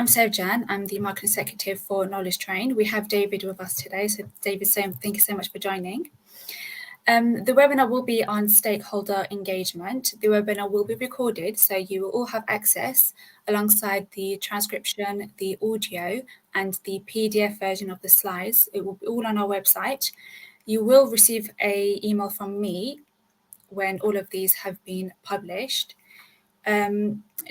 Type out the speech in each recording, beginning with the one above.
I'm Sevjan. I'm the Marketing Executive for Knowledge Train. We have David with us today. So David, thank you so much for joining. The webinar will be on stakeholder engagement. The webinar will be recorded, so you will all have access alongside the transcription, the audio, and the PDF version of the slides. It will be all on our website. You will receive an email from me when all of these have been published.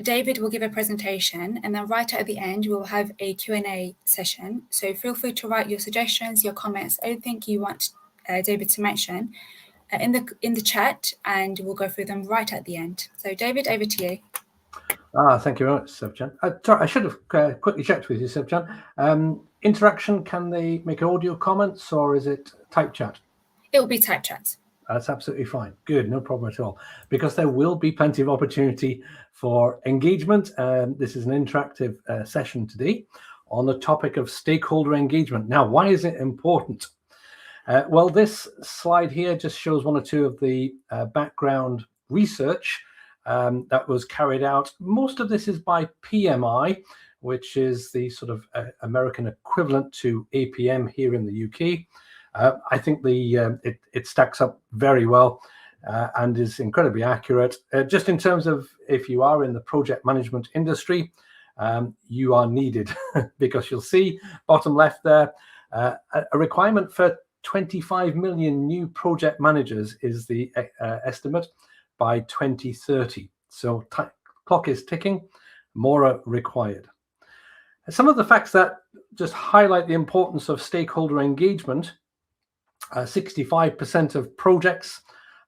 David will give a presentation, and then right at the end we'll have a Q&A session. So feel free to write your suggestions, your comments, anything you want David to mention in the chat, and we'll go through them right at the end. So David, over to you. Thank you very much, Sevjan. Sorry, I should have quickly checked with you, Sevjan. Interaction, can they make audio comments or is it type chat? It will be type chat. That's absolutely fine. Good, no problem at all. Because there will be plenty of opportunity for engagement. This is an interactive session today on the topic of stakeholder engagement. Now, why is it important? Well, this slide here just shows one or two of the background research that was carried out. Most of this is by PMI, which is the sort of American equivalent to APM here in the UK. I think it stacks up very well and is incredibly accurate. Just in terms of if you are in the project management industry, you are needed because you'll see bottom left there, a requirement for 25 million new project managers is the estimate by 2030. So clock is ticking, more are required. Some of the facts that just highlight the importance of stakeholder engagement: 65% of projects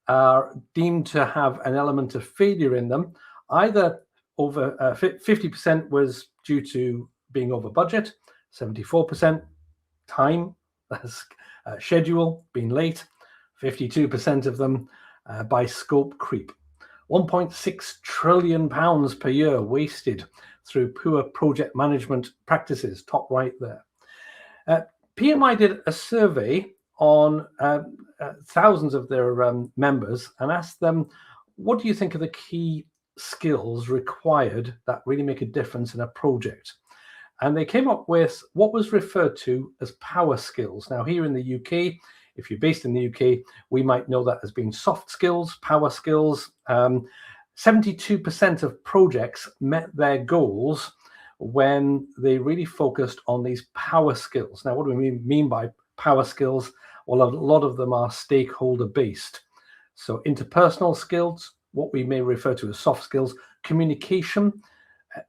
are deemed to have an element of failure in them. Either over 50% was due to being over budget, 74% time, schedule, being late, 52% of them by scope creep. 1.6 trillion pounds per year wasted through poor project management practices, top right there. PMI did a survey on thousands of their members and asked them, what do you think are the key skills required that really make a difference in a project? And they came up with what was referred to as power skills. Now, here in the UK, if you're based in the UK, we might know that as being soft skills, power skills. 72% of projects met their goals when they really focused on these power skills. Now, what do we mean by power skills? Well, a lot of them are stakeholder based. So interpersonal skills, what we may refer to as soft skills, communication,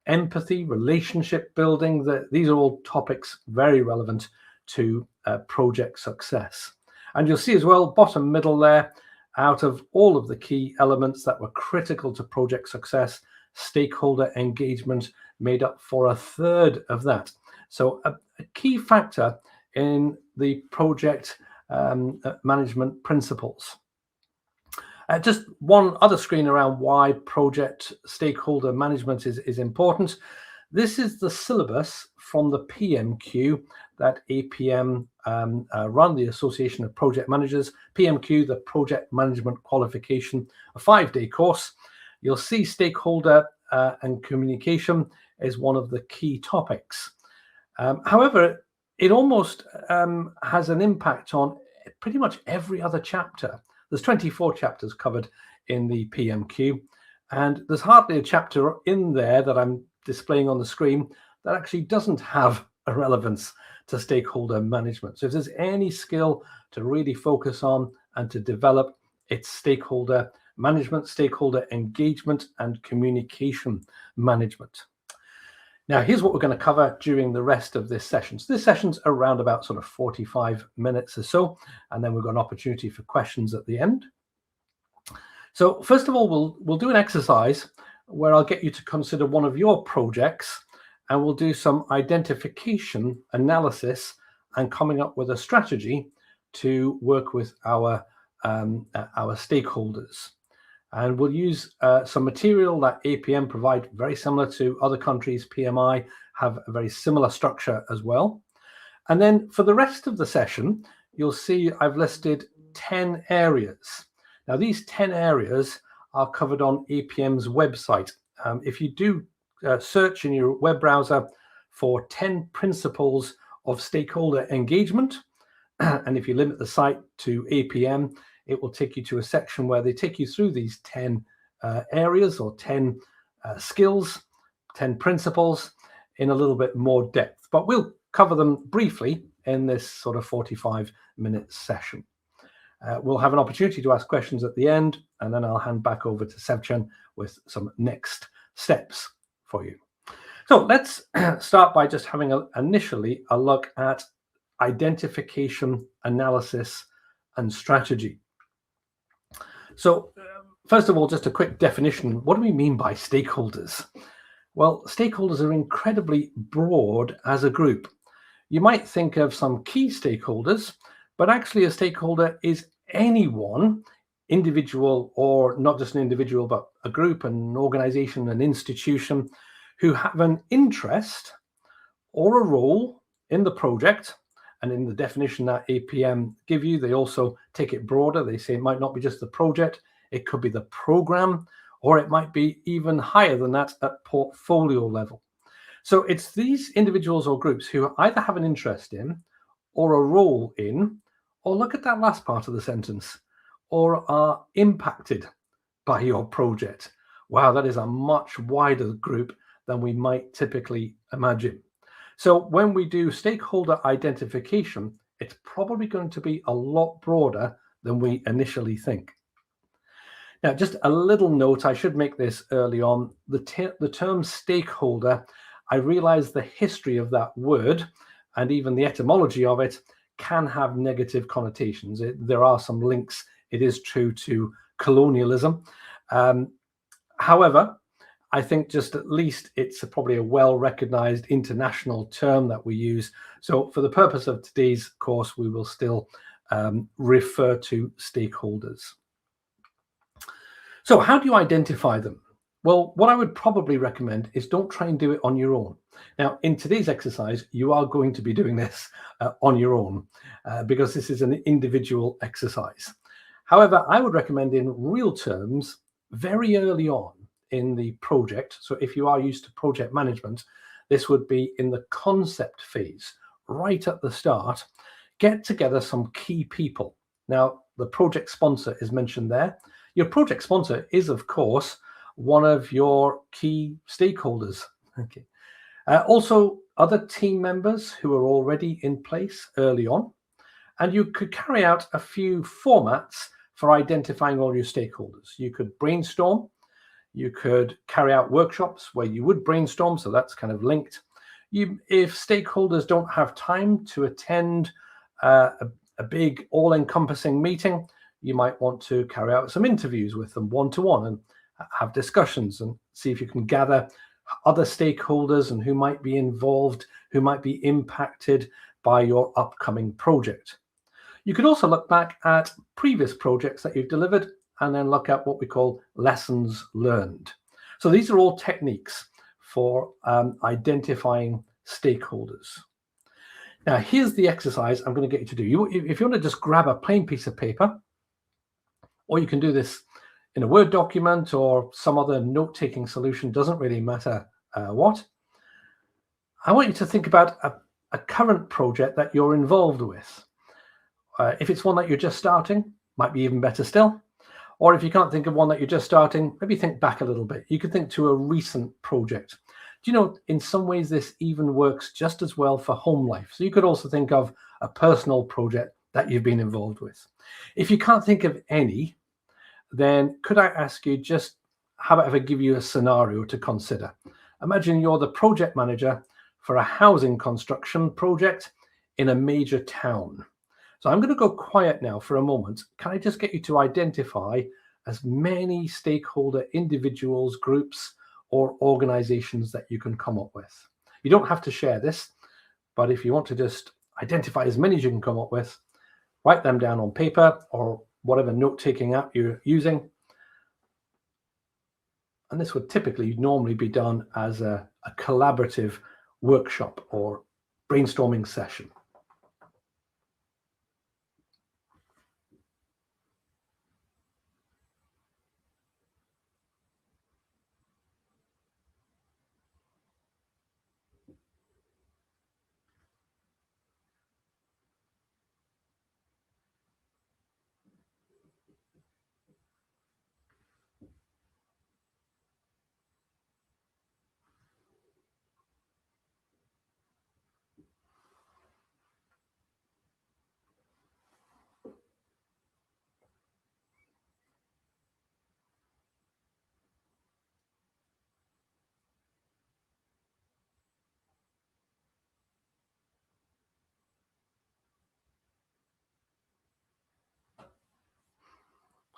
empathy, relationship building, these are all topics very relevant to project success. And you'll see as well, bottom middle there, out of all of the key elements that were critical to project success, stakeholder engagement made up for a third of that. So a key factor in the project management principles. Just one other screen around why project stakeholder management is important. This is the syllabus from the PMQ that APM run, the Association of Project Managers. PMQ, the Project Management Qualification, a 5-day course. You'll see stakeholder and communication is one of the key topics. However, it almost has an impact on pretty much every other chapter. There's 24 chapters covered in the PMQ, and there's hardly a chapter in there that I'm displaying on the screen that actually doesn't have a relevance to stakeholder management. So if there's any skill to really focus on and to develop, it's stakeholder management, stakeholder engagement, and communication management. Now, here's what we're going to cover during the rest of this session. So this session's around about sort of 45 minutes or so, and then we've got an opportunity for questions at the end. So first of all, we'll do an exercise where I'll get you to consider one of your projects, and we'll do some identification analysis and coming up with a strategy to work with our stakeholders. And we'll use some material that APM provide, very similar to other countries. PMI have a very similar structure as well. And then for the rest of the session, you'll see I've listed 10 areas. Now, these 10 areas are covered on APM's website. If you do search in your web browser for 10 principles of stakeholder engagement. And if you limit the site to APM, it will take you to a section where they take you through these 10 areas or 10 skills, 10 principles in a little bit more depth. But we'll cover them briefly in this sort of 45-minute session. We'll have an opportunity to ask questions at the end, and then I'll hand back over to Sevchan with some next steps for you. So let's start by just having initially a look at identification, analysis, and strategy. So first of all, just a quick definition. What do we mean by stakeholders? Well, stakeholders are incredibly broad as a group. You might think of some key stakeholders, but actually a stakeholder is anyone, individual or not just an individual, but a group, an organization, an institution, who have an interest or a role in the project. And in the definition that APM give you, they also take it broader. They say it might not be just the project, it could be the program, or it might be even higher than that at portfolio level. So it's these individuals or groups who either have an interest in or a role in, or look at that last part of the sentence, or are impacted by your project. Wow, that is a much wider group than we might typically imagine. So when we do stakeholder identification, it's probably going to be a lot broader than we initially think. Now, just a little note, I should make this early on. The term stakeholder, I realize the history of that word and even the etymology of it can have negative connotations. There are some links, it is true, to colonialism. However, I think just at least it's probably a well-recognized international term that we use. So for the purpose of today's course, we will still refer to stakeholders. So how do you identify them? Well, what I would probably recommend is don't try and do it on your own. Now, in today's exercise, you are going to be doing this on your own because this is an individual exercise. However, I would recommend in real terms, very early on in the project, so if you are used to project management, this would be in the concept phase, right at the start, get together some key people. Now, the project sponsor is mentioned there. Your project sponsor is, of course, one of your key stakeholders. Okay. Also, other team members who are already in place early on. And you could carry out a few formats for identifying all your stakeholders. You could brainstorm. You could carry out workshops where you would brainstorm, so that's kind of linked. If stakeholders don't have time to attend a big all-encompassing meeting, you might want to carry out some interviews with them one-to-one and have discussions and see if you can gather other stakeholders and who might be involved, who might be impacted by your upcoming project. You could also look back at previous projects that you've delivered and then look at what we call lessons learned. So these are all techniques for identifying stakeholders. Now, here's the exercise I'm going to get you to do. If you want to just grab a plain piece of paper, or you can do this in a Word document or some other note-taking solution, doesn't really matter what. I want you to think about a current project that you're involved with. If it's one that you're just starting, might be even better still. Or if you can't think of one that you're just starting, maybe think back a little bit. You could think to a recent project. Do you know, in some ways, this even works just as well for home life. So you could also think of a personal project that you've been involved with. If you can't think of any, then could I ask you just, how about if I give you a scenario to consider? Imagine you're the project manager for a housing construction project in a major town. So I'm going to go quiet now for a moment. Can I just get you to identify as many stakeholder individuals, groups, or organizations that you can come up with? You don't have to share this, but if you want to just identify as many as you can come up with, write them down on paper or whatever note-taking app you're using. And this would typically normally be done as a collaborative workshop or brainstorming session.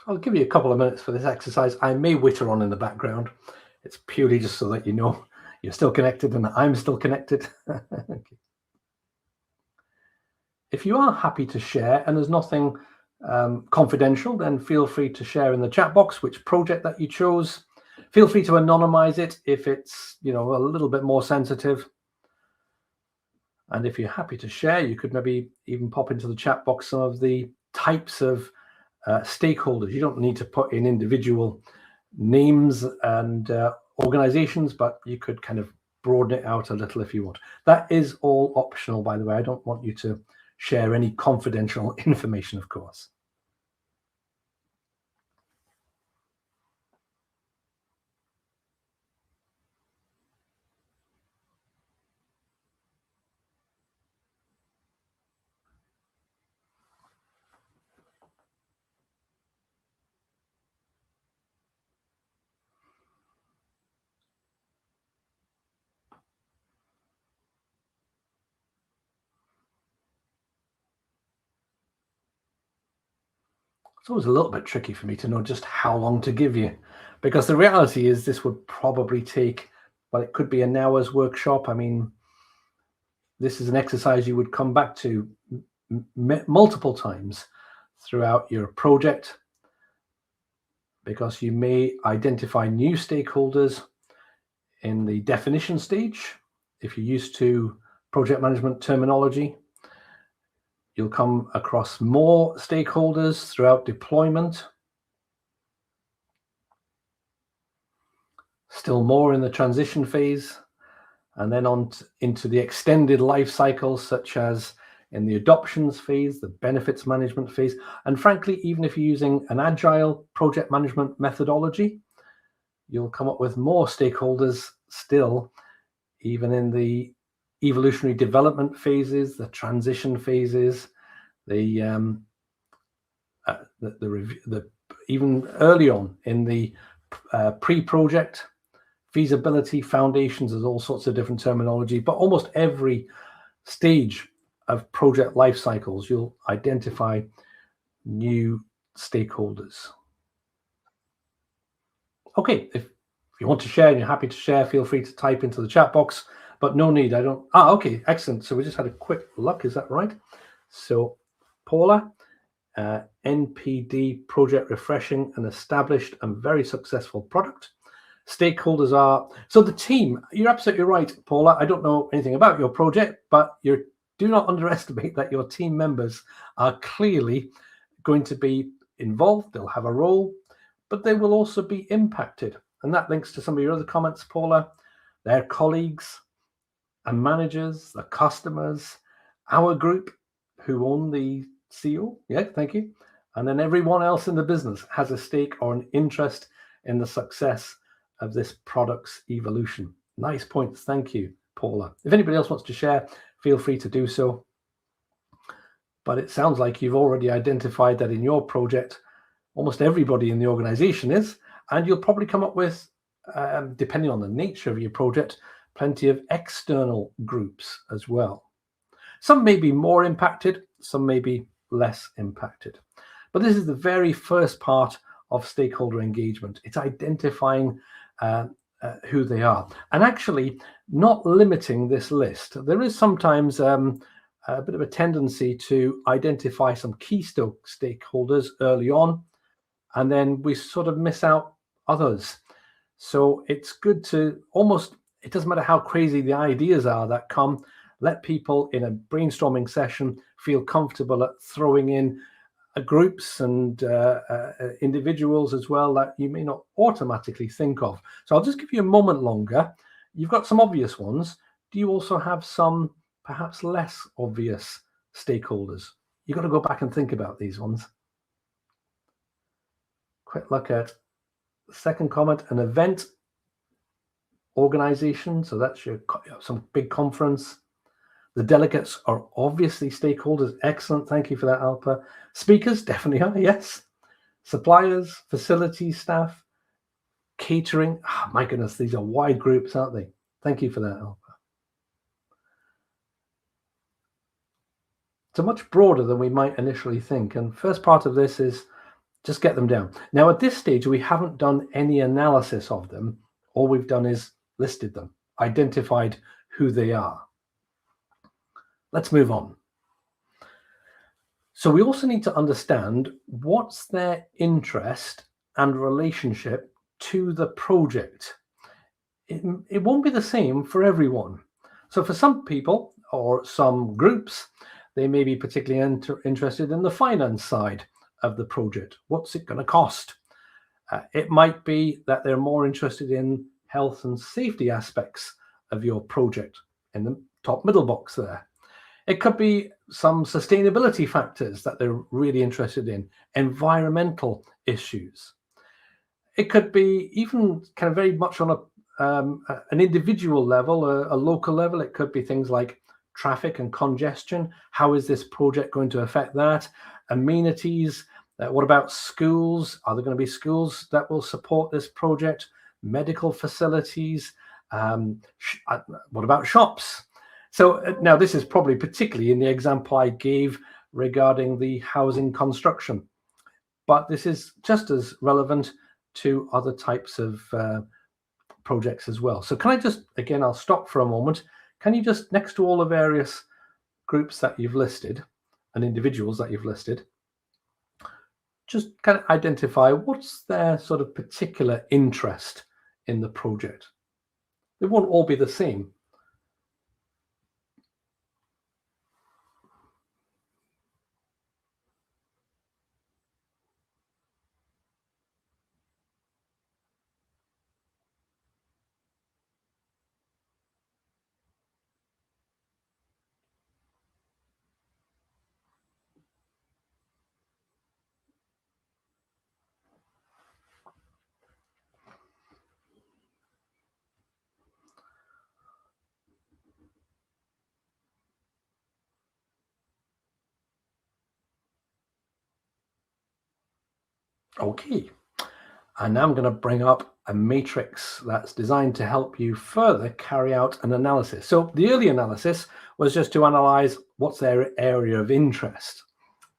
I'll give you a couple of minutes for this exercise. I may witter on in the background. It's purely just so that you know you're still connected and I'm still connected. Okay. If you are happy to share and there's nothing confidential, then feel free to share in the chat box which project that you chose. Feel free to anonymize it if it's, a little bit more sensitive. And if you're happy to share, you could maybe even pop into the chat box some of the types of stakeholders. You don't need to put in individual names and organizations, but you could kind of broaden it out a little if you want. That is all optional, by the way. I don't want you to share any confidential information, of course. It's always a little bit tricky for me to know just how long to give you, because the reality is this would probably take, well, it could be an hour's workshop. I mean, this is an exercise you would come back to multiple times throughout your project, because you may identify new stakeholders in the definition stage. If you're used to project management terminology, you'll come across more stakeholders throughout deployment, still more in the transition phase, and then on into the extended life cycle, such as in the adoptions phase, the benefits management phase, and frankly, even if you're using an agile project management methodology, you'll come up with more stakeholders still, even in the evolutionary development phases, the transition phases, even early on in the pre-project feasibility foundations. There's all sorts of different terminology, but almost every stage of project life cycles, you'll identify new stakeholders. Okay, if you want to share and you're happy to share, feel free to type into the chat box, but no need. Okay, excellent. So we just had a quick look, is that right? So Paula, NPD project refreshing an established and very successful product. Stakeholders are, so the team, you're absolutely right, Paula. I don't know anything about your project, but do not underestimate that your team members are clearly going to be involved. They'll have a role, but they will also be impacted. And that links to some of your other comments, Paula. Their colleagues and managers, the customers, our group who own the CO. Yeah, thank you. And then everyone else in the business has a stake or an interest in the success of this product's evolution. Nice points. Thank you, Paula. If anybody else wants to share, feel free to do so. But it sounds like you've already identified that in your project, almost everybody in the organization is, and you'll probably come up with, depending on the nature of your project, plenty of external groups as well. Some may be more impacted, some may be less impacted. But this is the very first part of stakeholder engagement. It's identifying who they are, and actually not limiting this list. There is sometimes a bit of a tendency to identify some key stakeholders early on, and then we sort of miss out others. So it's good to it doesn't matter how crazy the ideas are that come, let people in a brainstorming session feel comfortable at throwing in groups and individuals as well that you may not automatically think of. So I'll just give you a moment longer. You've got some obvious ones. Do you also have some perhaps less obvious stakeholders? You've got to go back and think about these ones. Quick look at the second comment, an event organization. So that's some big conference. The delegates are obviously stakeholders. Excellent. Thank you for that, Alpa. Speakers definitely are, yes. Suppliers, facilities staff, catering. Oh, my goodness, these are wide groups, aren't they? Thank you for that, Alpa. So much broader than we might initially think. And first part of this is Just get them down. Now, at this stage, we haven't done any analysis of them. All we've done is listed them, identified who they are. Let's move on. So we also need to understand what's their interest and relationship to the project. It won't be the same for everyone. So for some people or some groups, they may be particularly interested in the finance side of the project. What's it going to cost? It might be that they're more interested in health and safety aspects of your project in the top middle box there. It could be some sustainability factors that they're really interested in, environmental issues. It could be even kind of very much on an individual level, a local level. It could be things like traffic and congestion. How is this project going to affect that? Amenities. What about schools? Are there going to be schools that will support this project? Medical facilities? What about shops? So now this is probably particularly in the example I gave regarding the housing construction, but this is just as relevant to other types of projects as well. So can I just, again, I'll stop for a moment. Can you just, next to all the various groups that you've listed and individuals that you've listed, just kind of identify what's their sort of particular interest in the project? They won't all be the same. Okay, and now I'm going to bring up a matrix that's designed to help you further carry out an analysis. So the early analysis was just to analyze what's their area of interest.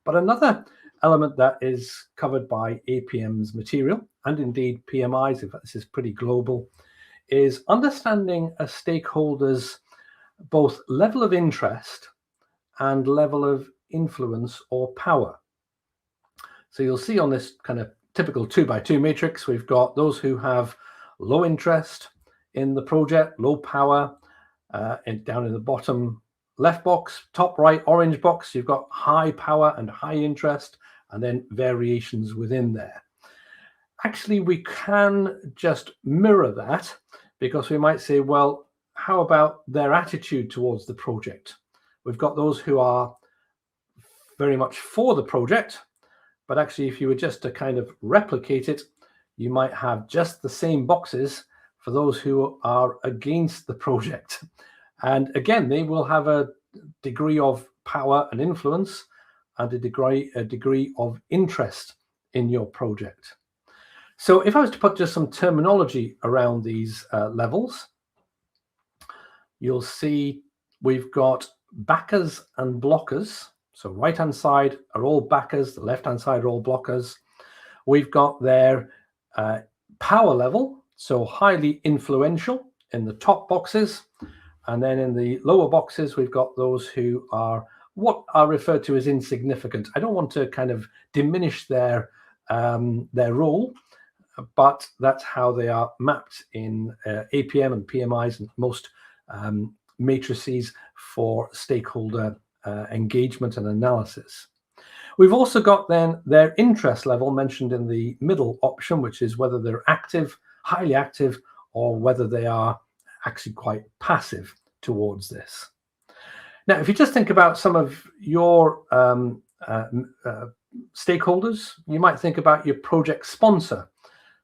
But another element that is covered by APM's material, and indeed PMI's, in fact this is pretty global, is understanding a stakeholder's both level of interest and level of influence or power. So you'll see on this kind of typical 2x2 matrix, we've got those who have low interest in the project, low power, and down in the bottom left box, top right orange box, you've got high power and high interest, and then variations within there. Actually, we can just mirror that, because we might say, well, how about their attitude towards the project? We've got those who are very much for the project, but actually, if you were just to kind of replicate it, you might have just the same boxes for those who are against the project. And again, they will have a degree of power and influence and a degree of interest in your project. So if I was to put just some terminology around these levels, you'll see we've got backers and blockers. So right-hand side are all backers, the left-hand side are all blockers. We've got their power level, so highly influential in the top boxes. And then in the lower boxes, we've got those who are what are referred to as insignificant. I don't want to kind of diminish their role, but that's how they are mapped in APM and PMIs and most matrices for stakeholder engagement and analysis. We've also got then their interest level mentioned in the middle option, which is whether they're active, highly active, or whether they are actually quite passive towards this. Now, if you just think about some of your stakeholders, you might think about your project sponsor.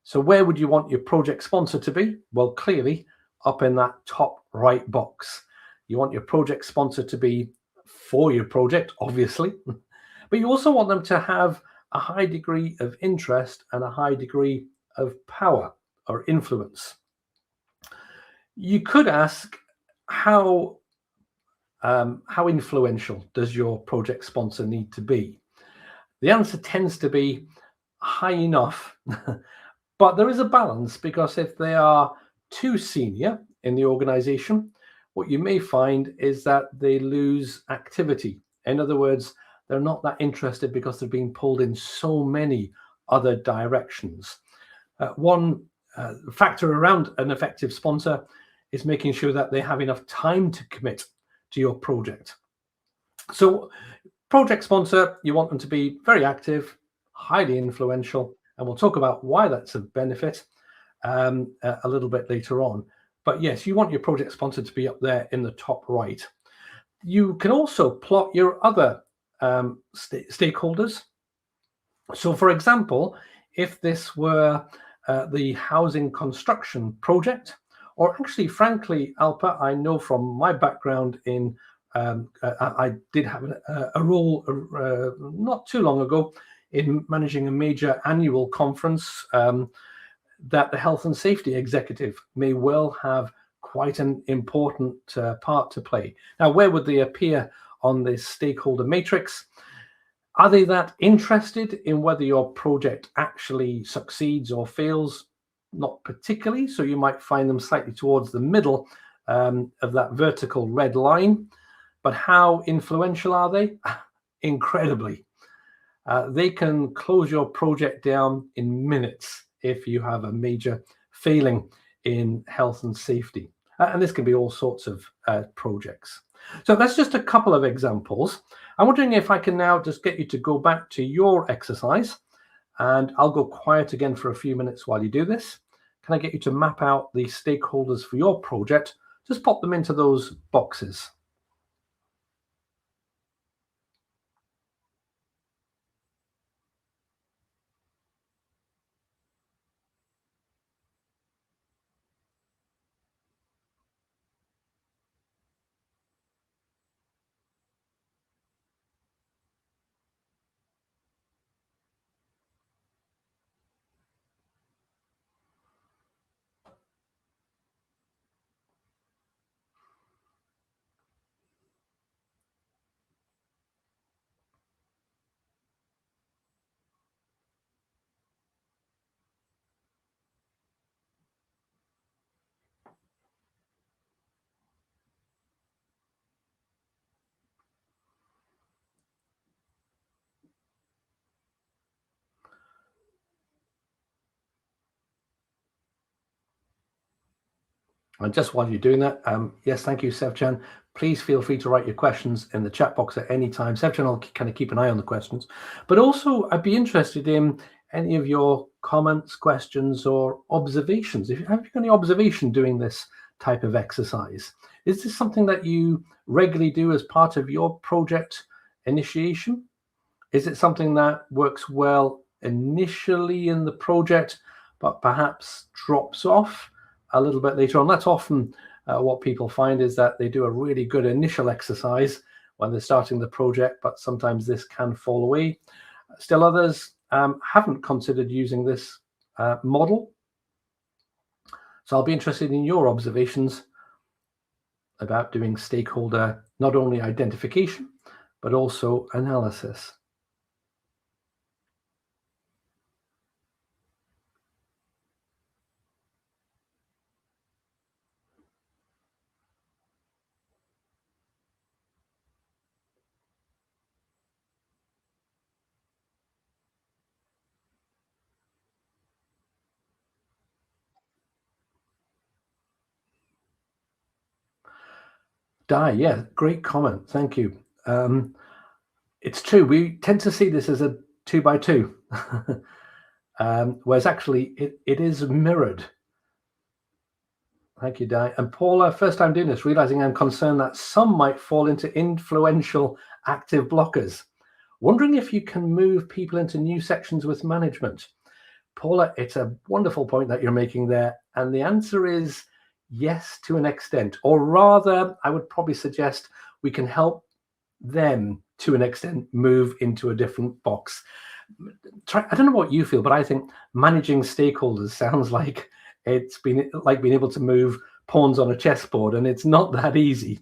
So where would you want your project sponsor to be? Well, clearly up in that top right box. You want your project sponsor to be for your project, obviously, but you also want them to have a high degree of interest and a high degree of power or influence. You could ask, how influential does your project sponsor need to be? The answer tends to be high enough. But there is a balance, because if they are too senior in the organization, what you may find is that they lose activity. In other words, they're not that interested because they're being pulled in so many other directions. One factor around an effective sponsor is making sure that they have enough time to commit to your project. So project sponsor, you want them to be very active, highly influential, and we'll talk about why that's a benefit a little bit later on. But yes, you want your project sponsor to be up there in the top right. You can also plot your other stakeholders. So for example, if this were the housing construction project, or actually, frankly, Alpa, I know from my background in I did have a role not too long ago in managing a major annual conference that the health and safety executive may well have quite an important part to play. Now, where would they appear on this stakeholder matrix? Are they that interested in whether your project actually succeeds or fails? Not particularly. So you might find them slightly towards the middle of that vertical red line. But how influential are they? Incredibly. They can close your project down in minutes if you have a major failing in health and safety. And this can be all sorts of projects. So that's just a couple of examples. I'm wondering if I can now just get you to go back to your exercise, and I'll go quiet again for a few minutes while you do this. Can I get you to map out the stakeholders for your project? Just pop them into those boxes. And just while you're doing that, yes, thank you, Sevchan. Please feel free to write your questions in the chat box at any time. Sevchan will kind of keep an eye on the questions. But also, I'd be interested in any of your comments, questions, or observations. Have you got any observation doing this type of exercise? Is this something that you regularly do as part of your project initiation? Is it something that works well initially in the project, but perhaps drops off a little bit later on? That's often what people find, is that they do a really good initial exercise when they're starting the project, but sometimes this can fall away. Still others haven't considered using this model. So I'll be interested in your observations about doing stakeholder, not only identification, but also analysis. Di, yeah, great comment. Thank you. It's true. We tend to see this as a 2x2, whereas actually it is mirrored. Thank you, Di. And Paula, first time doing this, realizing I'm concerned that some might fall into influential active blockers. Wondering if you can move people into new sections with management. Paula, it's a wonderful point that you're making there. And the answer is yes, to an extent. Or rather, I would probably suggest we can help them to an extent move into a different box. I don't know what you feel, but I think managing stakeholders sounds like it's been like being able to move pawns on a chessboard, and it's not that easy.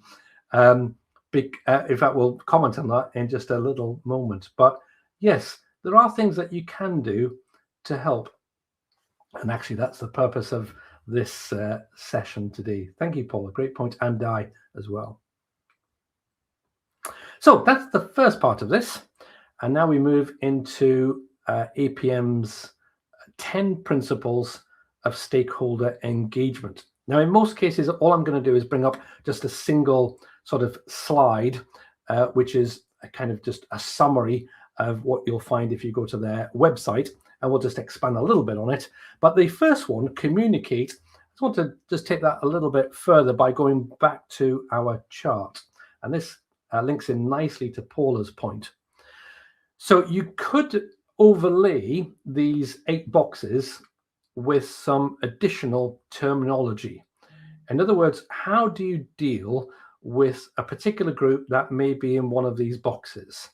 In fact, we'll comment on that in just a little moment. But yes, there are things that you can do to help. And actually, that's the purpose of this session today. Thank you, Paula. Great point, and Di as well. So that's the first part of this. And now we move into APM's 10 principles of stakeholder engagement. Now, in most cases, all I'm going to do is bring up just a single sort of slide, which is a kind of just a summary of what you'll find if you go to their website, and we'll just expand a little bit on it. But the first one, communicate, I just want to just take that a little bit further by going back to our chart. And this links in nicely to Paula's point. So you could overlay these 8 boxes with some additional terminology. In other words, how do you deal with a particular group that may be in one of these boxes?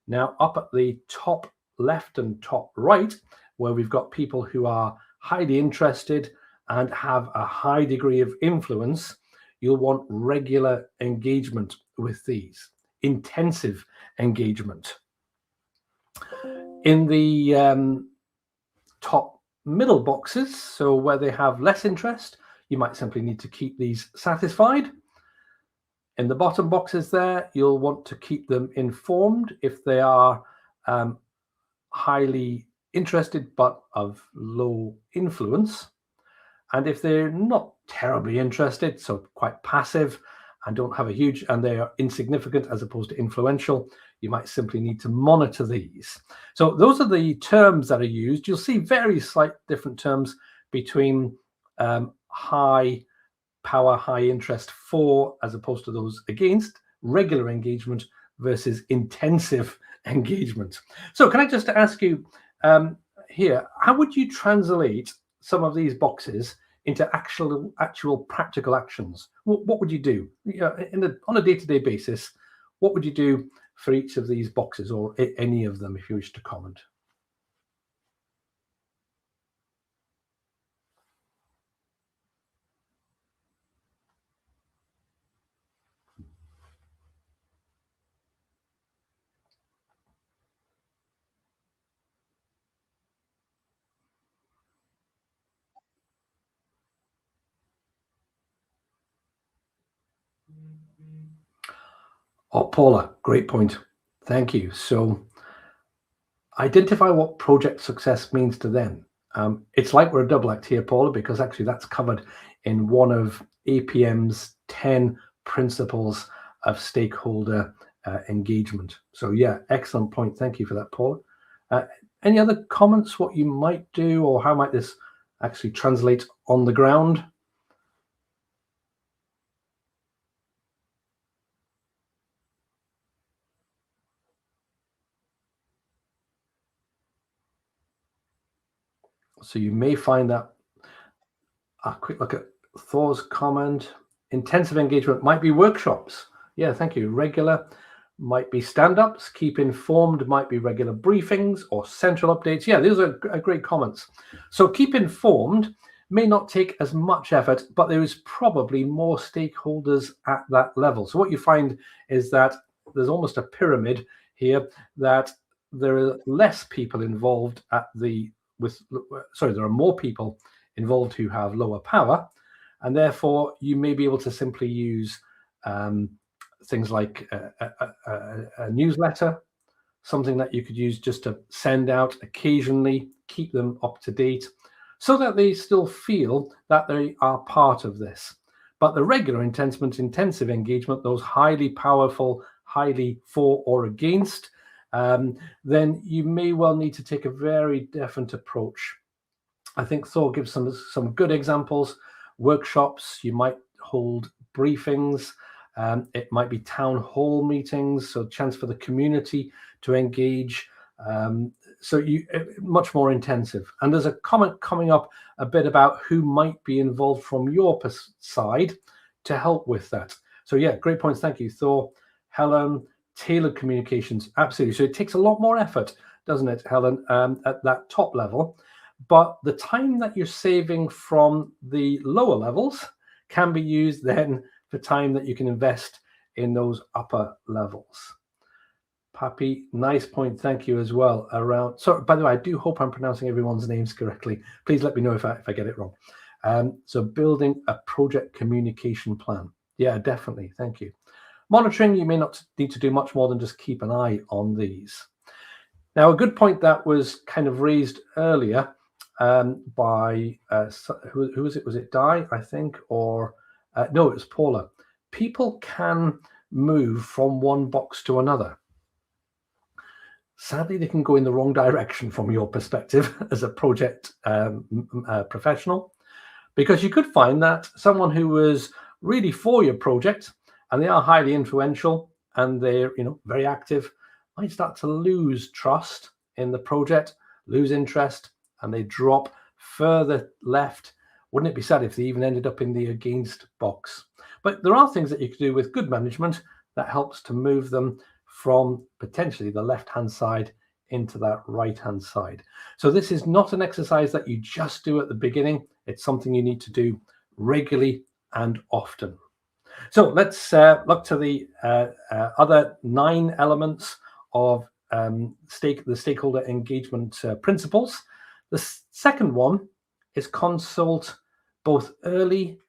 Now, up at the top left and top right, where we've got people who are highly interested and have a high degree of influence, you'll want regular engagement with these, intensive engagement. In the top middle boxes, so where they have less interest, you might simply need to keep these satisfied. In the bottom boxes there, you'll want to keep them informed if they are highly interested but of low influence. And if they're not terribly interested, so quite passive and don't have a huge, and they are insignificant as opposed to influential, you might simply need to monitor these. So those are the terms that are used. You'll see very slight different terms between high power, high interest for, as opposed to those against, regular engagement versus intensive engagement. So can I just ask you here, how would you translate some of these boxes into actual practical actions? What would you do on a day-to-day basis? What would you do for each of these boxes, or any of them, if you wish to comment? Oh, Paula, great point. Thank you. So identify what project success means to them. It's like we're a double act here, Paula, because actually that's covered in one of APM's 10 principles of stakeholder engagement. So yeah, excellent point. Thank you for that, Paula. Any other comments, what you might do, or how might this actually translate on the ground? So you may find that a quick look at Thor's comment. Intensive engagement might be workshops. Yeah, thank you. Regular might be stand-ups. Keep informed might be regular briefings or central updates. Yeah, these are great comments. So keep informed may not take as much effort, but there is probably more stakeholders at that level. So what you find is that there's almost a pyramid here, that there are less people involved at the there are more people involved who have lower power, and therefore you may be able to simply use things like a newsletter, something that you could use just to send out occasionally, keep them up to date, so that they still feel that they are part of this. But the regular intensive engagement, those highly powerful, highly for or against, then you may well need to take a very different approach. I think Thor gives some good examples. Workshops, you might hold briefings. It might be town hall meetings, so chance for the community to engage. So much more intensive. And there's a comment coming up a bit about who might be involved from your side to help with that. So yeah, great points. Thank you, Thor. Helen, tailored communications, absolutely. So it takes a lot more effort, doesn't it, Helen, at that top level. But the time that you're saving from the lower levels can be used then for time that you can invest in those upper levels. Pappy, nice point. Thank you as well. Around. So, by the way, I do hope I'm pronouncing everyone's names correctly. Please let me know if I get it wrong. So, building a project communication plan. Yeah, definitely. Thank you. Monitoring, you may not need to do much more than just keep an eye on these. Now, a good point that was kind of raised earlier by who was it? Was it Di, I think, or no, it was Paula. People can move from one box to another. Sadly, they can go in the wrong direction from your perspective as a project professional, because you could find that someone who was really for your project and they are highly influential and they're very active might start to lose trust in the project, lose interest, and they drop further left. Wouldn't it be sad if they even ended up in the against box? But there are things that you could do with good management that helps to move them from potentially the left-hand side into that right-hand side. So this is not an exercise that you just do at the beginning. It's something you need to do regularly and often. So let's look to the other 9 elements of the stakeholder engagement principles. The second one is consult both early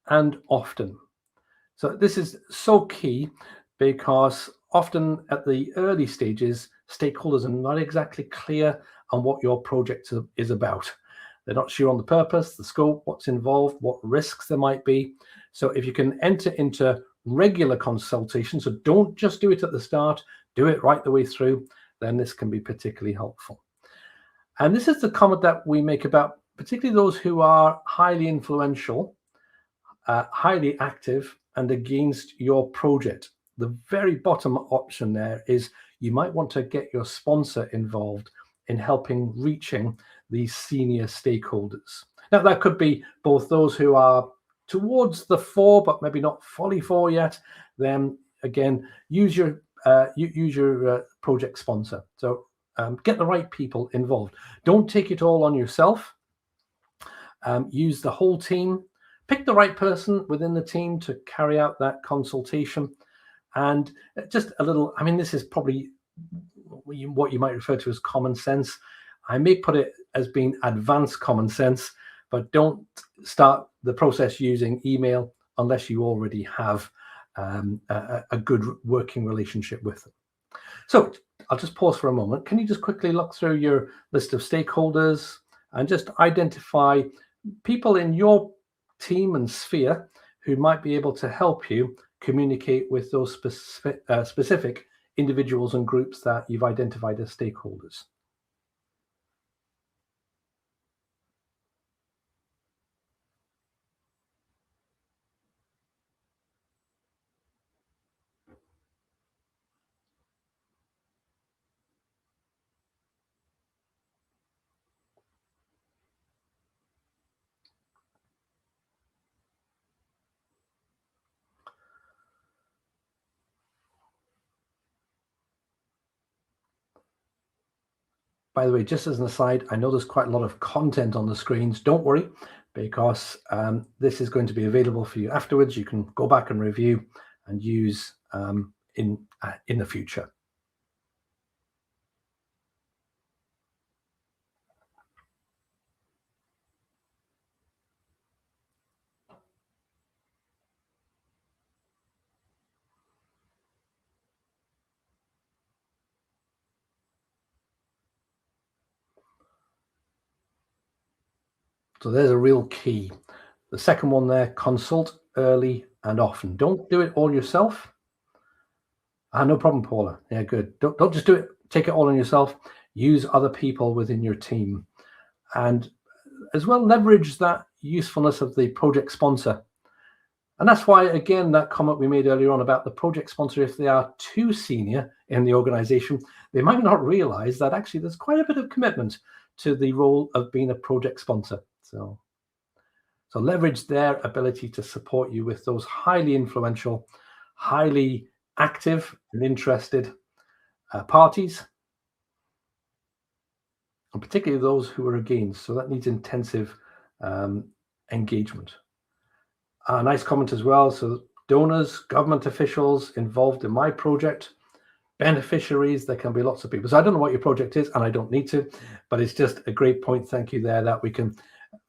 and often. So this is so key because often at the early stages, stakeholders are not exactly clear on what your project is about. They're not sure on the purpose, the scope, what's involved, what risks there might be. So if you can enter into regular consultation, so don't just do it at the start, do it right the way through, then this can be particularly helpful. And this is the comment that we make about particularly those who are highly influential, highly active, and against your project. The very bottom option there is you might want to get your sponsor involved in helping reaching these senior stakeholders. Now, that could be both those who are towards the fore, but maybe not fully fore yet. Then again, use your project sponsor. So get the right people involved. Don't take it all on yourself. Use the whole team. Pick the right person within the team to carry out that consultation. And just a little, I mean, this is probably what you might refer to as common sense. I may put it as being advanced common sense, but don't start the process using email unless you already have a good working relationship with them. So I'll just pause for a moment. Can you just quickly look through your list of stakeholders and just identify people in your team and sphere who might be able to help you communicate with those specific individuals and groups that you've identified as stakeholders? By the way, just as an aside, I know there's quite a lot of content on the screens. Don't worry, because this is going to be available for you afterwards. You can go back and review and use in the future. So there's a real key. The second one there, consult early and often. Don't do it all yourself. No problem, Paula. Yeah, good. Don't just do it, take it all on yourself. Use other people within your team. And as well, leverage that usefulness of the project sponsor. And that's why, again, that comment we made earlier on about the project sponsor, if they are too senior in the organization, they might not realize that actually there's quite a bit of commitment to the role of being a project sponsor. So leverage their ability to support you with those highly influential, highly active and interested parties, and particularly those who are against. So that needs intensive engagement. Nice comment as well. So donors, government officials involved in my project, beneficiaries, there can be lots of people. So I don't know what your project is, and I don't need to, but it's just a great point. Thank you there, that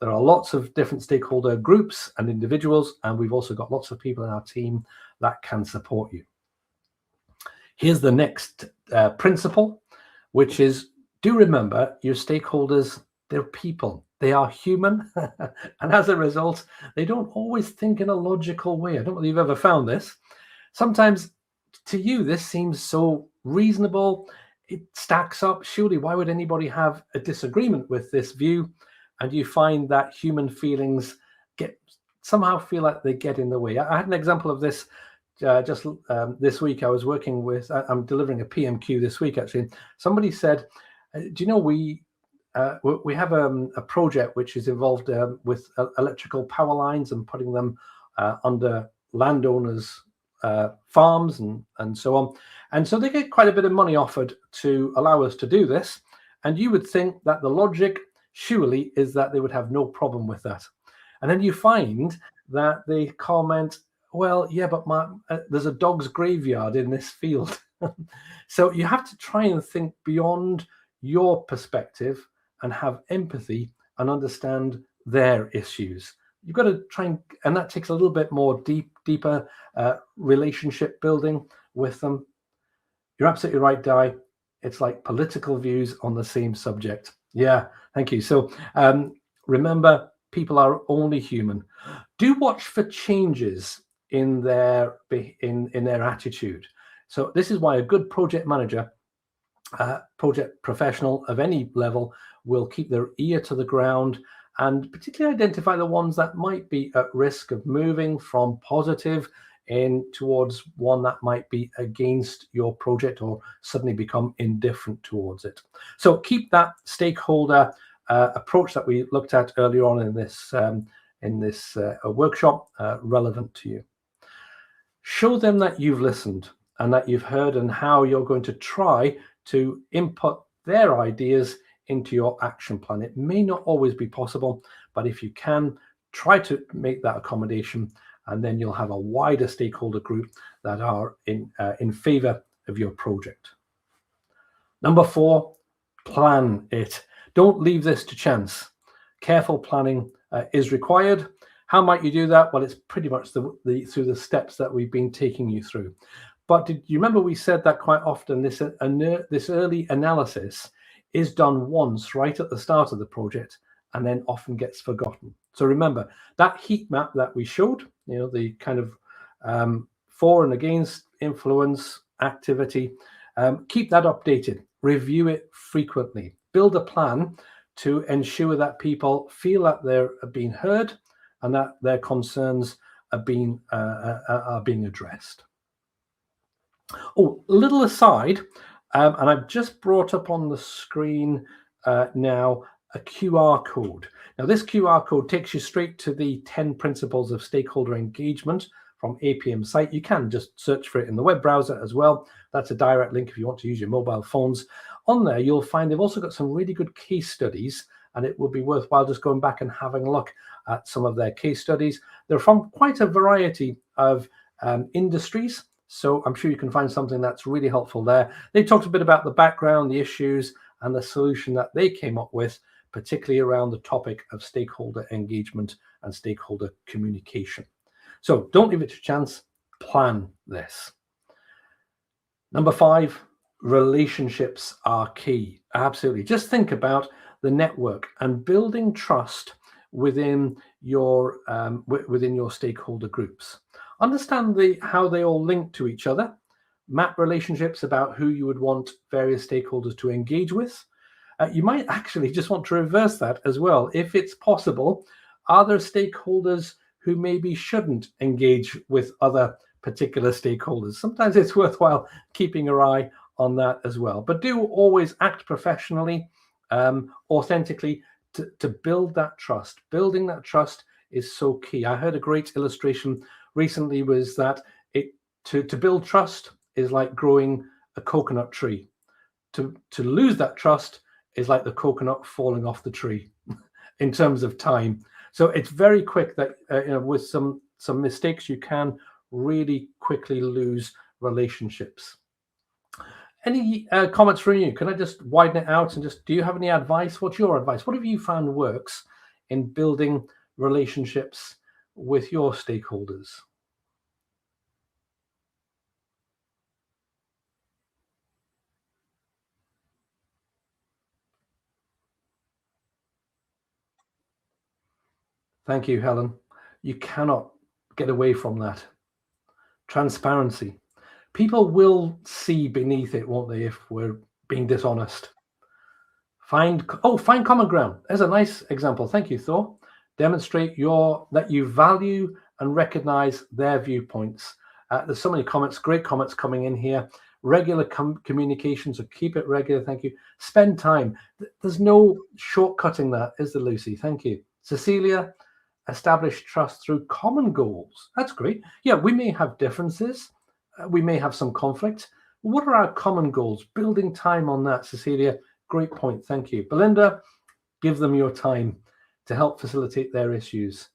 there are lots of different stakeholder groups and individuals, and we've also got lots of people in our team that can support you. Here's the next principle, which is, do remember your stakeholders, they're people, they are human. And as a result, they don't always think in a logical way. I don't know if you've ever found this. Sometimes to you, this seems so reasonable. It stacks up. Surely, why would anybody have a disagreement with this view? And you find that human feelings somehow feel like they get in the way. I had an example of this just this week. I was working with, I'm delivering a PMQ this week, actually. Somebody said, do you know, we have a project which is involved with electrical power lines and putting them under landowners' farms and so on. And so they get quite a bit of money offered to allow us to do this. And you would think that the logic surely is that they would have no problem with that. And then you find that they comment, well, yeah, but there's a dog's graveyard in this field. So you have to try and think beyond your perspective and have empathy and understand their issues. You've got to try and that takes a little bit more deeper relationship building with them. You're absolutely right, Di. It's like political views on the same subject. Yeah, thank you. So remember, people are only human. Do watch for changes in their attitude. So this is why a good project manager, project professional of any level, will keep their ear to the ground and particularly identify the ones that might be at risk of moving from positive in towards one that might be against your project or suddenly become indifferent towards it. So keep that stakeholder approach that we looked at earlier on in this workshop relevant to you. Show them that you've listened and that you've heard, and how you're going to try to input their ideas into your action plan. It may not always be possible, but if you can, try to make that accommodation, and then you'll have a wider stakeholder group that are in favor of your project. Number 4, plan it. Don't leave this to chance. Careful planning is required. How might you do that? Well, it's pretty much through the steps that we've been taking you through. But did you remember we said that quite often this early analysis is done once right at the start of the project and then often gets forgotten. So remember that heat map that we showed, the kind of for and against, influence, activity. Keep that updated, review it frequently, build a plan to ensure that people feel that they're being heard and that their concerns are being addressed. Oh, a little aside, and I've just brought up on the screen now a QR code. Now, this QR code takes you straight to the 10 principles of stakeholder engagement from APM site. You can just search for it in the web browser as well. That's a direct link if you want to use your mobile phones. On there, you'll find they've also got some really good case studies, and it will be worthwhile just going back and having a look at some of their case studies. They're from quite a variety of industries, so I'm sure you can find something that's really helpful there. They talked a bit about the background, the issues, and the solution that they came up with, particularly around the topic of stakeholder engagement and stakeholder communication. So don't leave it to chance, plan this. Number 5, relationships are key. Absolutely. Just think about the network and building trust within your stakeholder groups. Understand how they all link to each other. Map relationships about who you would want various stakeholders to engage with. You might actually just want to reverse that as well. If it's possible, are there stakeholders who maybe shouldn't engage with other particular stakeholders? Sometimes it's worthwhile keeping your eye on that as well. But do always act professionally, authentically, to build that trust. Building that trust is so key. I heard a great illustration recently was that to build trust is like growing a coconut tree. To lose that trust is like the coconut falling off the tree in terms of time. So it's very quick that with some mistakes you can really quickly lose relationships. Any comments from you? Can I just widen it out and do you have any advice? What's your advice? What have you found works in building relationships with your stakeholders? Thank you, Helen. You cannot get away from that. Transparency. People will see beneath it, won't they, if we're being dishonest. Find common ground. There's a nice example. Thank you, Thor. Demonstrate that you value and recognize their viewpoints. There's so many comments, great comments coming in here. Regular communication, so keep it regular. Thank you. Spend time. There's no shortcutting that, is there, Lucy? Thank you. Cecilia, establish trust through common goals. That's great. Yeah, we may have differences. We may have some conflict. What are our common goals? Building time on that, Cecilia. Great point. Thank you. Belinda, give them your time to help facilitate their issues.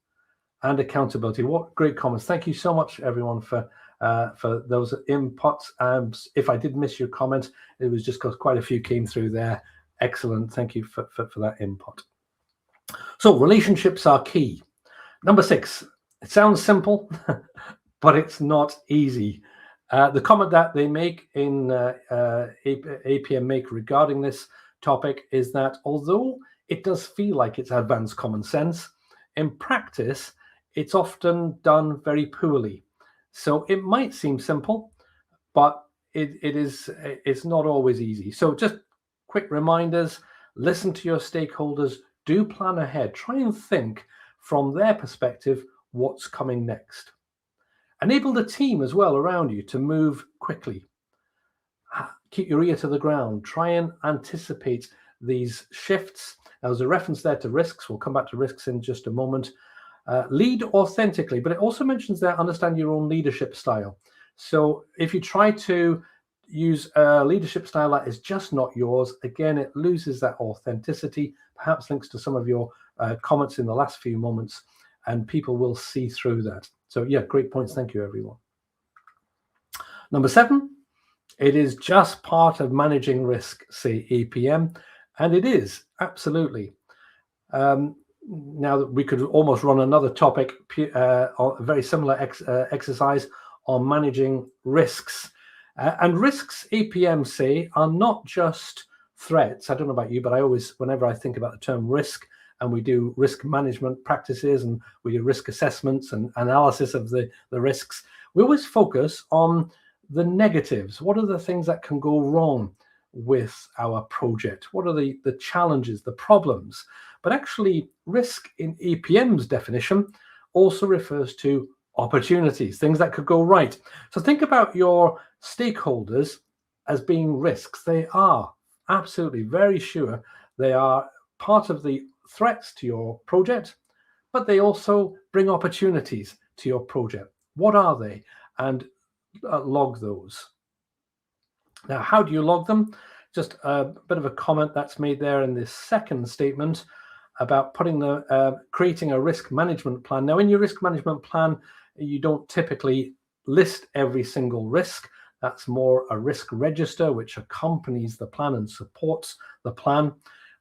And accountability. What great comments. Thank you so much, everyone, for those inputs. If I did miss your comment, it was just because quite a few came through there. Excellent. Thank you for that input. So relationships are key. Number 6, it sounds simple, but it's not easy. The comment that they make in APM make regarding this topic is that although it does feel like it's advanced common sense, in practice, it's often done very poorly. So it might seem simple, but it's not always easy. So just quick reminders, listen to your stakeholders, do plan ahead, try and think from their perspective what's coming next. Enable the team as well around you to move quickly. Keep your ear to the ground, try and anticipate these shifts. Now, there's a reference there to risks. We'll come back to risks in just a moment. Lead authentically, but it also mentions there, understand your own leadership style. So if you try to use a leadership style that is just not yours, again, it loses that authenticity, perhaps links to some of your comments in the last few moments, and people will see through that. So yeah, great points. Thank you, everyone. Number 7, it is just part of managing risk, say APM, and it is, absolutely. Now that we could almost run another topic, a very similar exercise on managing risks. And risks, APM say, are not just threats. I don't know about you, but I always, whenever I think about the term risk, and we do risk management practices and we do risk assessments and analysis of the risks, we always focus on the negatives. What are the things that can go wrong with our project? What are the challenges, the problems? But actually, risk in APM's definition also refers to opportunities, things that could go right. So think about your stakeholders as being risks. They are absolutely very sure they are part of the threats to your project, but they also bring opportunities to your project. What are they? And log those. Now, how do you log them? Just a bit of a comment that's made there in this second statement about creating a risk management plan. Now, in your risk management plan, you don't typically list every single risk. That's more a risk register which accompanies the plan and supports the plan.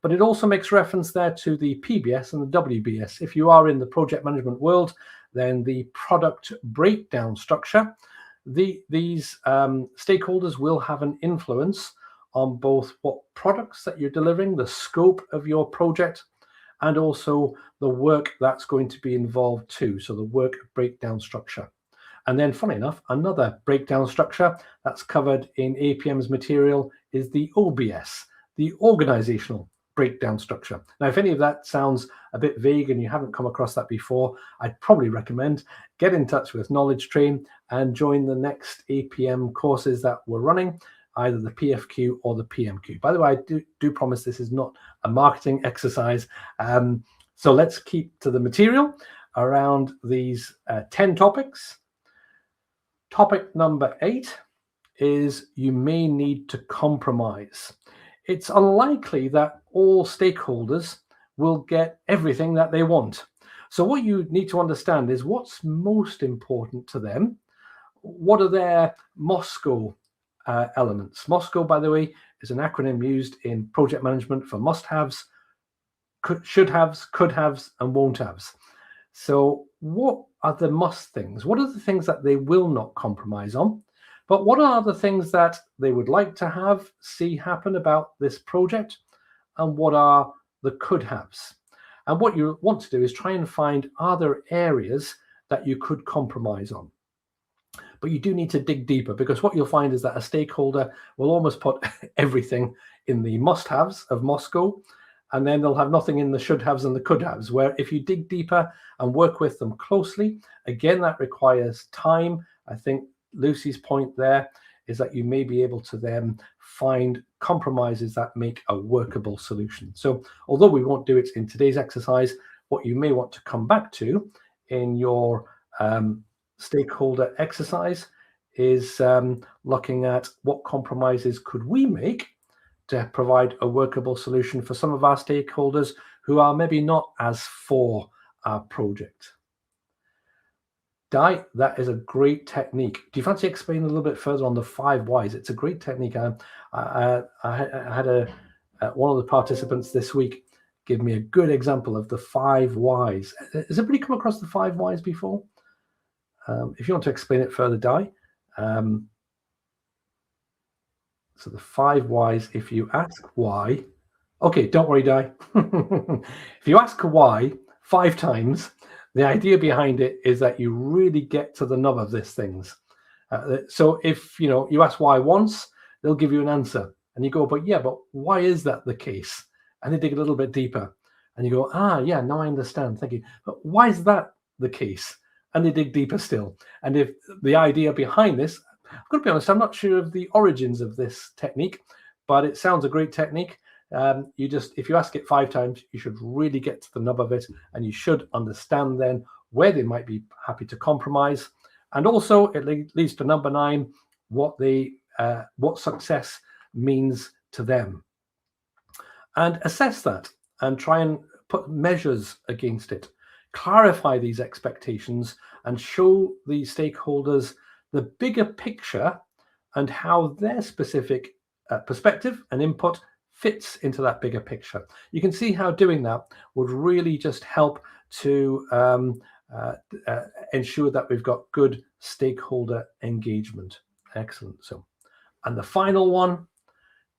But it also makes reference there to the PBS and the WBS. If you are in the project management world, then the product breakdown structure, these stakeholders will have an influence on both what products that you're delivering, the scope of your project, and also the work that's going to be involved too. So the work breakdown structure. And then, funny enough, another breakdown structure that's covered in APM's material is the OBS, the organizational breakdown structure. Now, if any of that sounds a bit vague and you haven't come across that before, I'd probably recommend get in touch with Knowledge Train and join the next APM courses that we're running, either the PFQ or the PMQ. By the way, I do promise this is not a marketing exercise. So let's keep to the material around these 10 topics. Topic number 8 is you may need to compromise. It's unlikely that all stakeholders will get everything that they want. So what you need to understand is what's most important to them. What are their Moscow elements. MOSCO, by the way, is an acronym used in project management for must-haves, should-haves, could-haves, and won't-haves. So what are the must things? What are the things that they will not compromise on? But what are the things that they would like to see happen about this project? And what are the could-haves? And what you want to do is try and find, are there areas that you could compromise on? But you do need to dig deeper, because what you'll find is that a stakeholder will almost put everything in the must-haves of MOSCO, and then they'll have nothing in the should-haves and the could-haves, where if you dig deeper and work with them closely, again, that requires time. I think Lucy's point there is that you may be able to then find compromises that make a workable solution. So although we won't do it in today's exercise, what you may want to come back to in your stakeholder exercise is looking at what compromises could we make to provide a workable solution for some of our stakeholders who are maybe not as for our project. Di, that is a great technique. Do you fancy explaining a little bit further on the 5 whys? It's a great technique. I had one of the participants this week give me a good example of the 5 whys. Has anybody come across the 5 whys before? If you want to explain it further, Di. So the 5 whys, if you ask why, okay, don't worry, Di. If you ask why 5 times, the idea behind it is that you really get to the nub of these things. So if you ask why once, they'll give you an answer, and you go, but why is that the case? And they dig a little bit deeper, and you go, yeah, now I understand, thank you. But why is that the case? And they dig deeper still. And if the idea behind this, I've got to be honest, I'm not sure of the origins of this technique, but it sounds a great technique. If you ask it 5 times, you should really get to the nub of it, and you should understand then where they might be happy to compromise. And also it leads to number 9, what success means to them. And assess that and try and put measures against it. Clarify these expectations and show the stakeholders the bigger picture and how their specific perspective and input fits into that bigger picture. You can see how doing that would really just help to ensure that we've got good stakeholder engagement. Excellent. So, and the final one,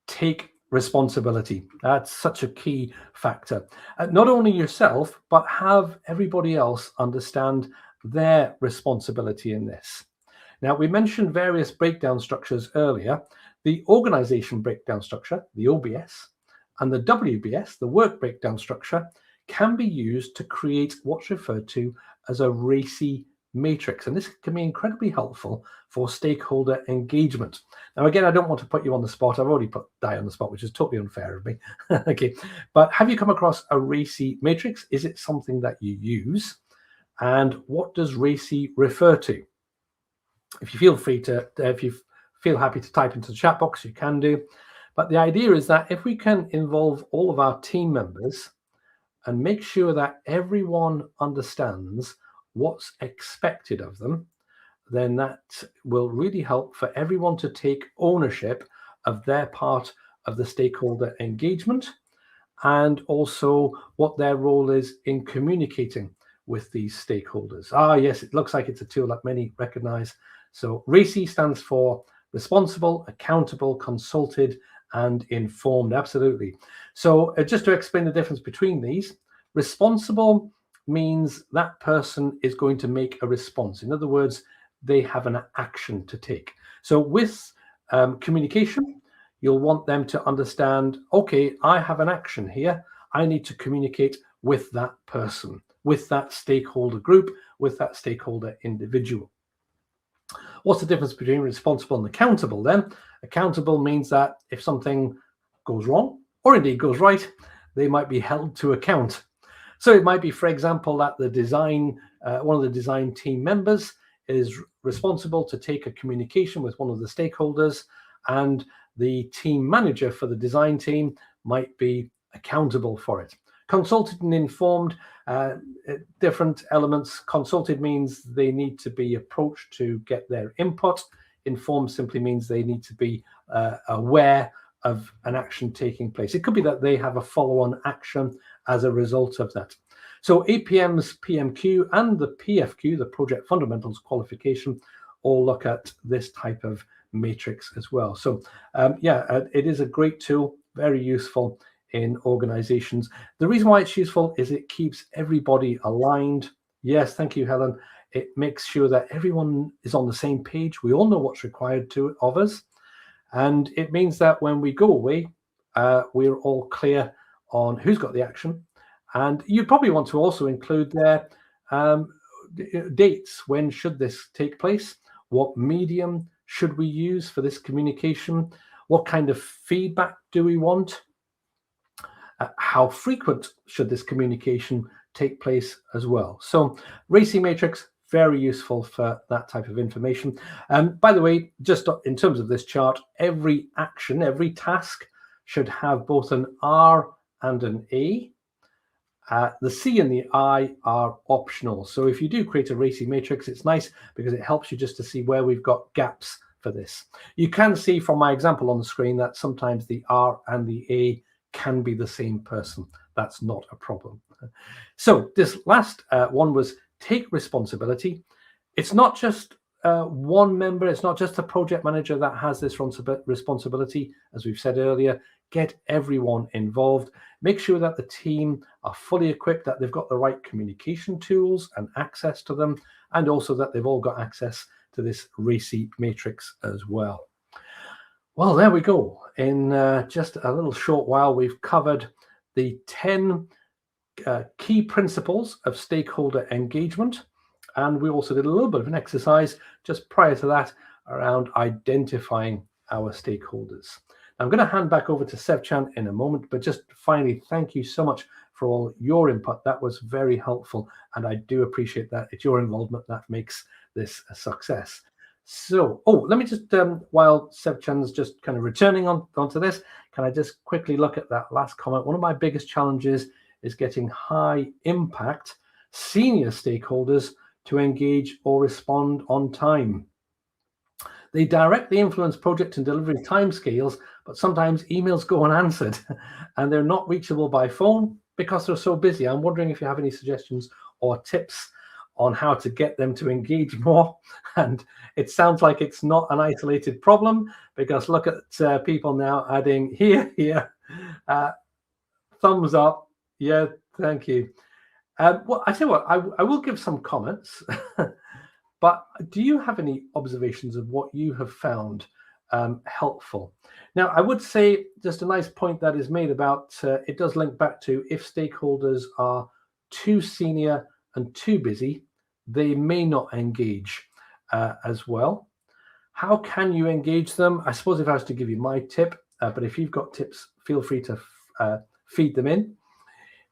take responsibility. That's such a key factor. Not only yourself, but have everybody else understand their responsibility in this. Now, we mentioned various breakdown structures earlier. The organization breakdown structure, the OBS, and the WBS, the work breakdown structure, can be used to create what's referred to as a RACI matrix. And this can be incredibly helpful for stakeholder engagement. Now, again, I don't want to put you on the spot. I've already put Di on the spot, which is totally unfair of me. Okay, but have you come across a RACI matrix? Is it something that you use? And what does RACI refer to? If you feel happy to type into the chat box, you can do. But the idea is that if we can involve all of our team members and make sure that everyone understands what's expected of them, then that will really help for everyone to take ownership of their part of the stakeholder engagement, and also what their role is in communicating with these stakeholders. Yes, it looks like it's a tool that many recognize. So RACI stands for responsible, accountable, consulted, and informed. Absolutely. So just to explain the difference between these, responsible means that person is going to make a response. In other words, they have an action to take. So with communication, you'll want them to understand, okay, I have an action here. I need to communicate with that person, with that stakeholder group, with that stakeholder individual. What's the difference between responsible and accountable then? Accountable means that if something goes wrong, or indeed goes right, they might be held to account. So it might be, for example, that one of the design team members is responsible to take a communication with one of the stakeholders, and the team manager for the design team might be accountable for it. Consulted and informed, different elements. Consulted means they need to be approached to get their input. informed simply means they need to be aware of an action taking place. It could be that they have a follow-on action as a result of that. So APM's PMQ and the PFQ, the Project Fundamentals Qualification, all look at this type of matrix as well. So it is a great tool, very useful in organizations. The reason why it's useful is it keeps everybody aligned. Yes, thank you, Helen. It makes sure that everyone is on the same page. We all know what's required of us. And it means that when we go away, we're all clear on who's got the action. And you probably want to also include there dates. When should this take place? What medium should we use for this communication? What kind of feedback do we want? How frequent should this communication take place as well? So RACI matrix, very useful for that type of information. By the way, just in terms of this chart, every action, every task should have both an R and an A. The C and the I are optional. So if you do create a RACI matrix, it's nice because it helps you just to see where we've got gaps for this. You can see from my example on the screen that sometimes the R and the A can be the same person. That's not a problem. So this last one was take responsibility. It's not just one member, it's not just the project manager that has this responsibility. As we've said earlier, get everyone involved. Make sure that the team are fully equipped, that they've got the right communication tools and access to them, and also that they've all got access to this RACI matrix as well. Well, there we go. In just a little short while, we've covered the 10 key principles of stakeholder engagement. And we also did a little bit of an exercise just prior to that around identifying our stakeholders. I'm going to hand back over to Sevchan in a moment, but just finally, thank you so much for all your input. That was very helpful, and I do appreciate that. It's your involvement that makes this a success. So, let me just, while Sevchan's just kind of returning onto this, can I just quickly look at that last comment? One of my biggest challenges is getting high impact senior stakeholders to engage or respond on time. They directly influence project and delivery timescales, but sometimes emails go unanswered and they're not reachable by phone because they're so busy. I'm wondering if you have any suggestions or tips on how to get them to engage more. And it sounds like it's not an isolated problem, because look at people now adding here, thumbs up. Yeah, thank you. Well, I tell you what, I will give some comments, but do you have any observations of what you have found helpful? Now, I would say just a nice point that is made about, it does link back to if stakeholders are too senior and too busy, they may not engage as well. How can you engage them? I suppose if I was to give you my tip, but if you've got tips, feel free to feed them in,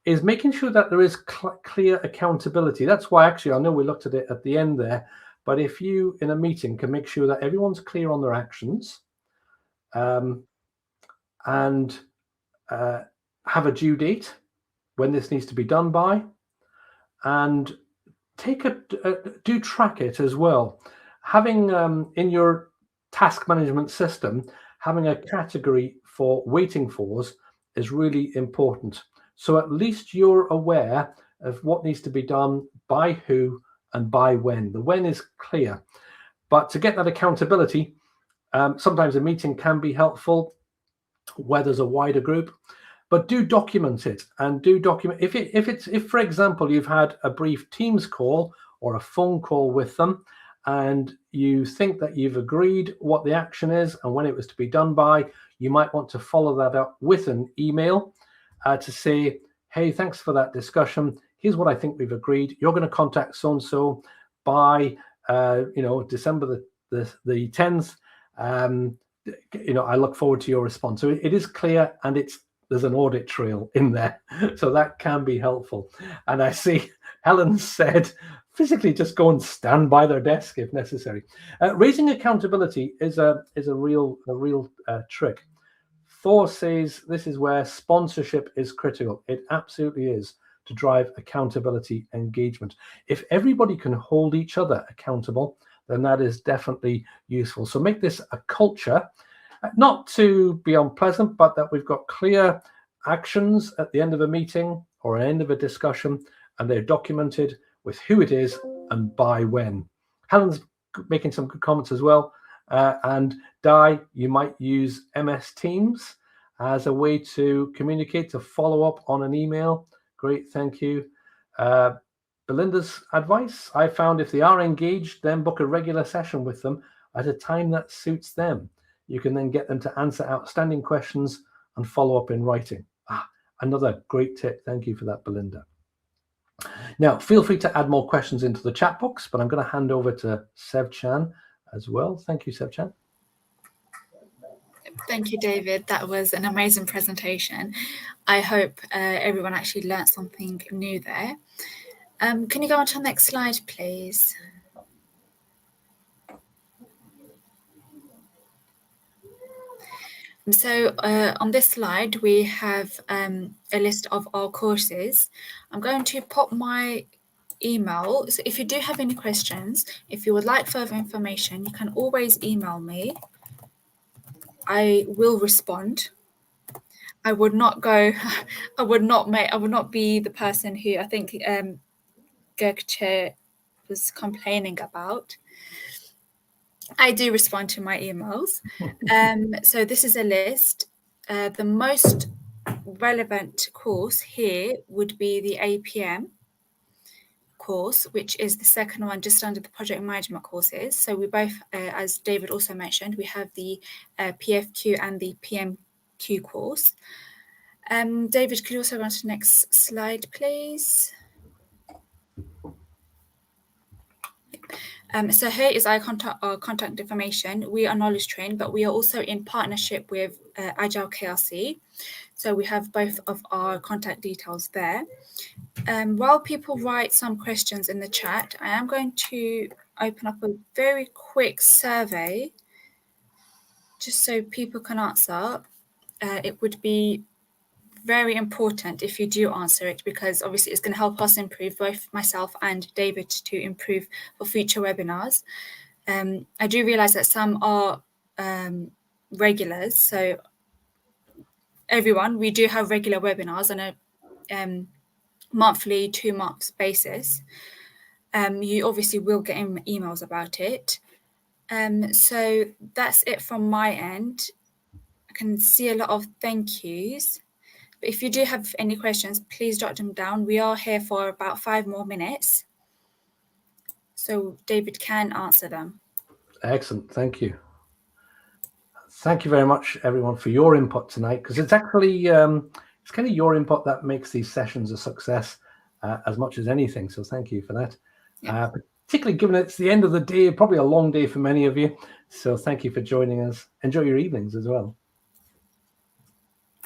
is making sure that there is clear accountability. That's why actually, I know we looked at it at the end there, but if you in a meeting can make sure that everyone's clear on their actions and have a due date when this needs to be done by, and do track it as well. Having in your task management system, having a category for waiting fors is really important. So at least you're aware of what needs to be done by who and by when. The when is clear, but to get that accountability, sometimes a meeting can be helpful where there's a wider group, but do document it, and do document if for example you've had a brief Teams call or a phone call with them and you think that you've agreed what the action is and when it was to be done by, you might want to follow that up with an email to say, hey, thanks for that discussion. Here's what I think we've agreed. You're going to contact so-and-so by, December the 10th. I look forward to your response. So it is clear, and there's an audit trail in there. So that can be helpful. And I see Helen said, physically just go and stand by their desk if necessary. Raising accountability is a real trick. Thor says this is where sponsorship is critical. It absolutely is, to drive accountability engagement. If everybody can hold each other accountable, then that is definitely useful. So make this a culture, not to be unpleasant, but that we've got clear actions at the end of a meeting or an end of a discussion, and they're documented with who it is and by when. Helen's making some good comments as well. And Di, you might use MS Teams as a way to communicate, to follow up on an email. Great, thank you. Belinda's advice, I found if they are engaged, then book a regular session with them at a time that suits them. You can then get them to answer outstanding questions and follow up in writing. Another great tip. Thank you for that, Belinda. Now, feel free to add more questions into the chat box, but I'm going to hand over to Sev-Chan as well. Thank you, Sev-Chan. Thank you, David. That was an amazing presentation. I hope everyone actually learned something new there. Can you go on to the next slide, please? So on this slide, we have a list of our courses. I'm going to pop my email. So if you do have any questions, if you would like further information, you can always email me. I will respond. I would not go, I would not be the person who I think Gökçe was complaining about. I do respond to my emails. So this is a list. The most relevant course here would be the APM course, which is the second one just under the project management courses. So we both, as David also mentioned, we have the PFQ and the PMQ course. David, could you also go on to the next slide, please? So here is our contact information. We are knowledge trained, but we are also in partnership with Agile KRC. So we have both of our contact details there. While people write some questions in the chat, I am going to open up a very quick survey just so people can answer. It would be very important if you do answer it, because obviously it's going to help us improve, both myself and David, to improve for future webinars. I do realize that some are regulars, so everyone, we do have regular webinars on a monthly, 2 months basis. You obviously will get emails about it. So that's it from my end. I can see a lot of thank yous. But if you do have any questions, please jot them down. We are here for about 5 more minutes, so David can answer them. Excellent, thank you. Thank you very much, everyone, for your input tonight, because it's actually it's kind of your input that makes these sessions a success as much as anything. So thank you for that. Yeah. Particularly given it's the end of the day, probably a long day for many of you. So thank you for joining us. Enjoy your evenings as well.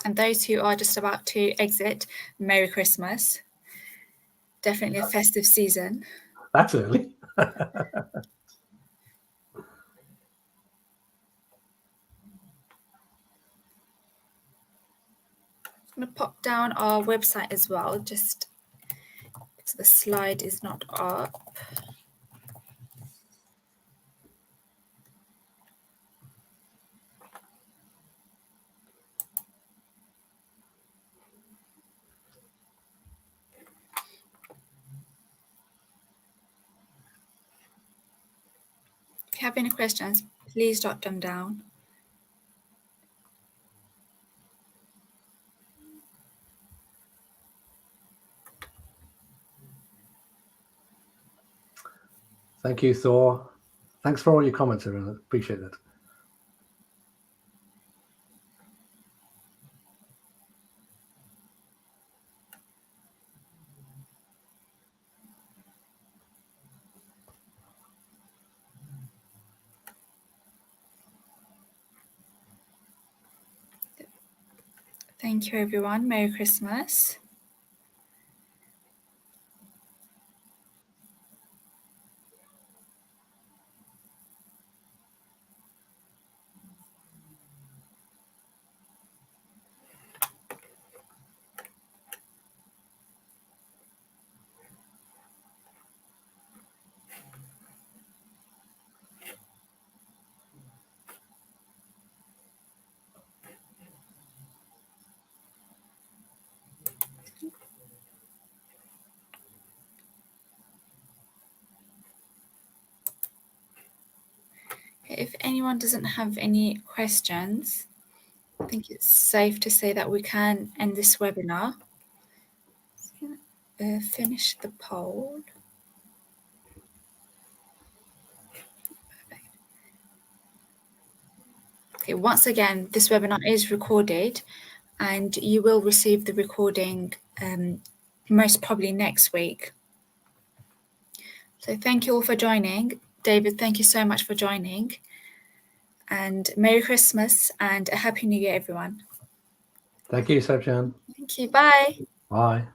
And those who are just about to exit, Merry Christmas. Definitely a festive season. That's early. I'm going to pop down our website as well, just because the slide is not up. If you have any questions, please jot them down. Thank you, Thor. Thanks for all your comments, everyone. Appreciate it. Thank you, everyone. Merry Christmas. anyone doesn't have any questions, I think it's safe to say that we can end this webinar. Finish the poll. Okay, once again, this webinar is recorded and you will receive the recording most probably next week. So thank you all for joining. David, thank you so much for joining. And Merry Christmas and a Happy New Year, everyone. Thank you, Sebjan. Thank you. Bye. Bye.